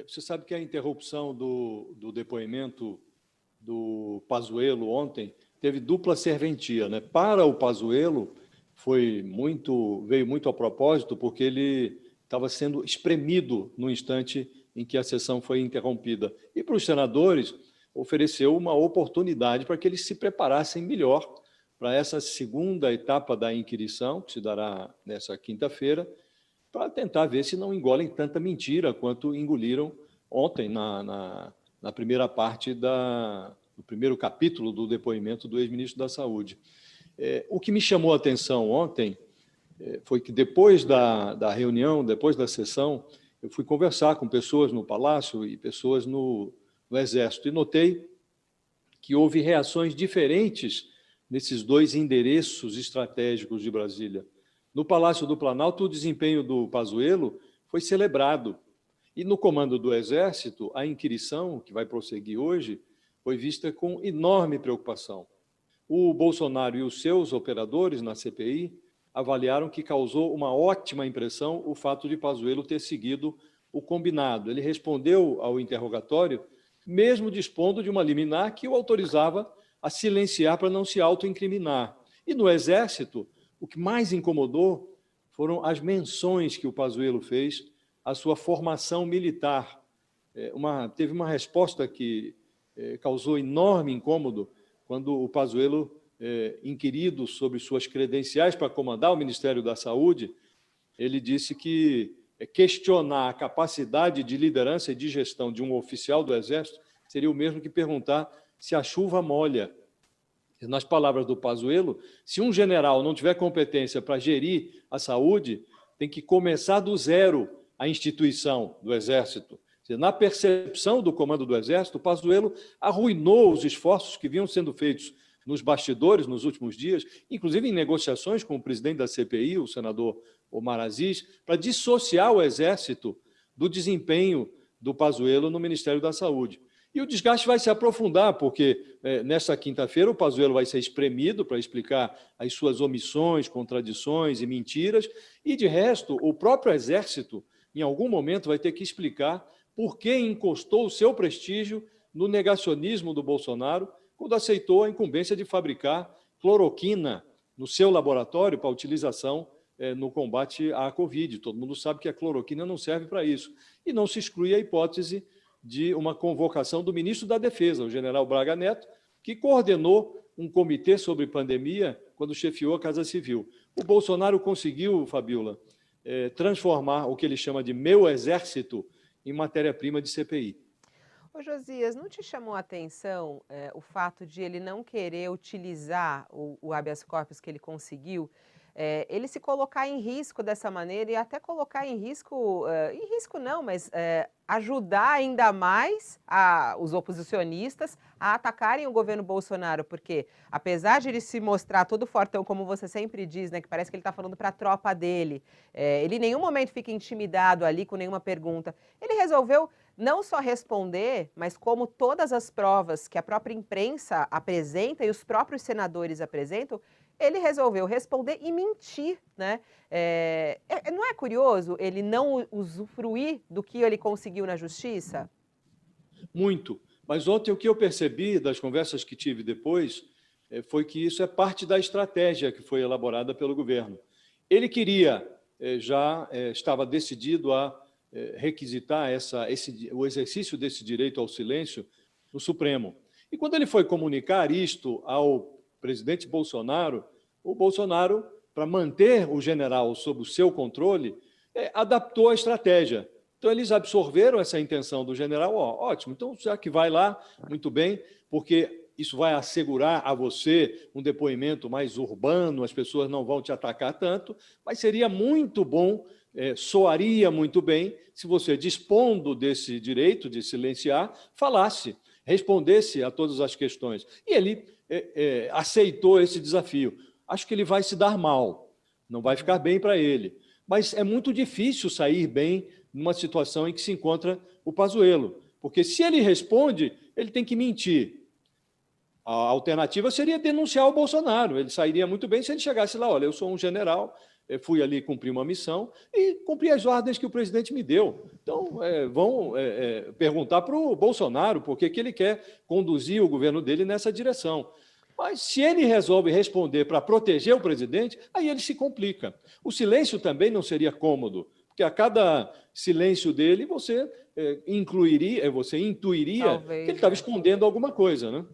Você sabe que a interrupção do depoimento do Pazuello ontem teve dupla serventia, né? Para o Pazuello, veio muito a propósito, porque ele estava sendo espremido no instante em que a sessão foi interrompida. E para os senadores, ofereceu uma oportunidade para que eles se preparassem melhor para essa segunda etapa da inquirição, que se dará nessa quinta-feira, para tentar ver se não engolem tanta mentira quanto engoliram ontem na primeira parte do primeiro capítulo do depoimento do ex-ministro da Saúde. O que me chamou a atenção ontem foi que depois da reunião, depois da sessão, eu fui conversar com pessoas no Palácio e pessoas no Exército e notei que houve reações diferentes nesses dois endereços estratégicos de Brasília. No Palácio do Planalto, o desempenho do Pazuello foi celebrado. E no comando do Exército, a inquirição, que vai prosseguir hoje, foi vista com enorme preocupação. O Bolsonaro e os seus operadores na CPI avaliaram que causou uma ótima impressão o fato de Pazuello ter seguido o combinado. Ele respondeu ao interrogatório, mesmo dispondo de uma liminar que o autorizava a silenciar para não se autoincriminar. E no Exército, o que mais incomodou foram as menções que o Pazuello fez à sua formação militar. Teve uma resposta que causou enorme incômodo quando o Pazuello, inquirido sobre suas credenciais para comandar o Ministério da Saúde, ele disse que questionar a capacidade de liderança e de gestão de um oficial do Exército seria o mesmo que perguntar se a chuva molha. Nas palavras do Pazuello, se um general não tiver competência para gerir a saúde, tem que começar do zero a instituição do Exército. Na percepção do comando do Exército, o Pazuello arruinou os esforços que vinham sendo feitos nos bastidores nos últimos dias, inclusive em negociações com o presidente da CPI, o senador Omar Aziz, para dissociar o Exército do desempenho do Pazuello no Ministério da Saúde. E o desgaste vai se aprofundar, porque nesta quinta-feira o Pazuello vai ser espremido para explicar as suas omissões, contradições e mentiras, e, de resto, o próprio Exército, em algum momento, vai ter que explicar por que encostou o seu prestígio no negacionismo do Bolsonaro quando aceitou a incumbência de fabricar cloroquina no seu laboratório para utilização no combate à Covid. Todo mundo sabe que a cloroquina não serve para isso. E não se exclui a hipótese de uma convocação do ministro da Defesa, o general Braga Neto, que coordenou um comitê sobre pandemia quando chefiou a Casa Civil. O Bolsonaro conseguiu, Fabiola, transformar o que ele chama de meu exército em matéria-prima de CPI. Ô Josias, não te chamou a atenção o fato de ele não querer utilizar o habeas corpus que ele conseguiu, ele se colocar em risco dessa maneira e até colocar em risco não, mas ajudar ainda mais os oposicionistas a atacarem o governo Bolsonaro, porque apesar de ele se mostrar todo fortão, como você sempre diz, né, que parece que ele está falando para a tropa dele, ele em nenhum momento fica intimidado ali com nenhuma pergunta, ele resolveu não só responder, mas como todas as provas que a própria imprensa apresenta e os próprios senadores apresentam, ele resolveu responder e mentir, né? Não é curioso ele não usufruir do que ele conseguiu na justiça? Muito. Mas ontem o que eu percebi das conversas que tive depois foi que isso é parte da estratégia que foi elaborada pelo governo. Ele queria, já estava decidido a requisitar o exercício desse direito ao silêncio no Supremo. E quando ele foi comunicar isto ao presidente Bolsonaro, o Bolsonaro, para manter o general sob o seu controle, adaptou a estratégia. Então, eles absorveram essa intenção do general, ótimo, então já que vai lá, muito bem, porque isso vai assegurar a você um depoimento mais urbano, as pessoas não vão te atacar tanto, mas seria muito bom, soaria muito bem, se você, dispondo desse direito de silenciar, falasse, respondesse a todas as questões. E ele aceitou esse desafio. Acho que ele vai se dar mal, não vai ficar bem para ele. Mas é muito difícil sair bem numa situação em que se encontra o Pazuello, porque se ele responde, ele tem que mentir. A alternativa seria denunciar o Bolsonaro. Ele sairia muito bem se ele chegasse lá, olha, eu sou um general, fui ali cumprir uma missão e cumpri as ordens que o presidente me deu. Então, vão perguntar para o Bolsonaro por que ele quer conduzir o governo dele nessa direção. Mas se ele resolve responder para proteger o presidente, aí ele se complica. O silêncio também não seria cômodo, porque a cada silêncio dele você intuiria Talvez, que ele estava escondendo alguma coisa, né?